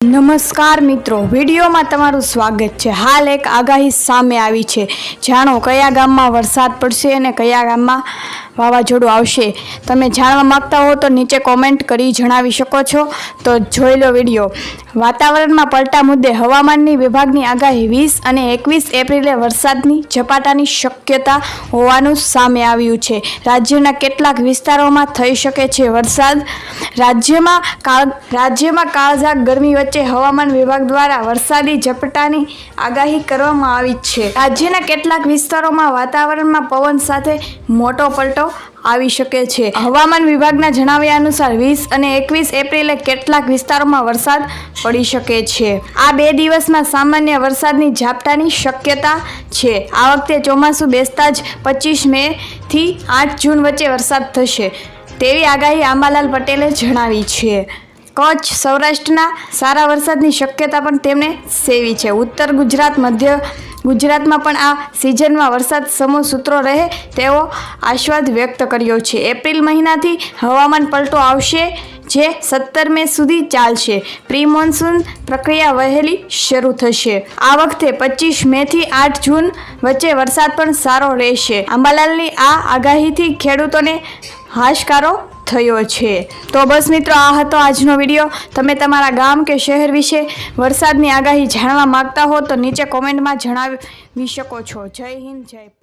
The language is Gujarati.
નમસ્કાર મિત્રો, વિડીયોમાં તમારું સ્વાગત છે। હાલ એક આગાહી સામે આવી છે। જાણો કયા ગામમાં વરસાદ પડશે અને કયા ગામમાં વાવાઝોડું આવશે। તમે જાણવા માંગતા હો તો નીચે કોમેન્ટ કરી જણાવી શકો છો। તો જોઈ લો વિડીયો। વાતાવરણમાં પલટા મુદ્દે હવામાન વિભાગની આગાહી 20 અને 21 એપ્રિલે વરસાદની ઝપાટાની શક્યતા હોવાનું સામે આવ્યું છે। રાજ્યના કેટલાક વિસ્તારોમાં થઈ શકે છે વરસાદ। રાજ્યમાં કાળઝાળ ગરમી વચ્ચે હવામાન વિભાગ દ્વારા વરસાદી ઝપટાની આગાહી કરવામાં આવી છે। રાજ્યના કેટલાક વિસ્તારોમાં વાતાવરણમાં પવન સાથે મોટો પલટો આવી શકે છે। હવામાન વિભાગના જણાવ્યા અનુસાર 20 અને 21 એપ્રિલે કેટલાક વિસ્તારોમાં વરસાદ પડી શકે છે। આ 2 દિવસમાં સામાન્ય વરસાદની ઝાપટાની શક્યતા છે। આ વખતે ચોમાસું બેસતા જ 25 મે થી 8 જૂન વચ્ચે વરસાદ થશે તેવી આગાહી આંબાલાલ પટેલે જણાવી છે। કચ્છ સૌરાષ્ટ્રના સારા વરસાદની શક્યતા પણ તેમણે સેવી છે। ઉત્તર ગુજરાત મધ્ય ગુજરાતમાં પણ આ સિઝનમાં વરસાદ સમસૂત્રો રહે તેવો આશાવાદ વ્યક્ત કર્યો છે। એપ્રિલ મહિનાથી હવામાન પલટો આવશે જે 17 મે સુધી ચાલશે। પ્રી મોન્સૂન પ્રક્રિયા વહેલી શરૂ થશે। આ વખતે 25 મે થી 8 જૂન વચ્ચે વરસાદ પણ સારો રહેશે। અંબાલાલની આ આગાહીથી ખેડૂતોને હાશકારો થયો છે। તો બસ મિત્રો, આ હતો આજનો વિડીયો। તમે તમારા ગામ કે શહેર વિશે વરસાદની આગાહી જાણવા માંગતા હો તો નીચે કોમેન્ટમાં જણાવી શકો છો। જય હિન્દ, જય ભારત।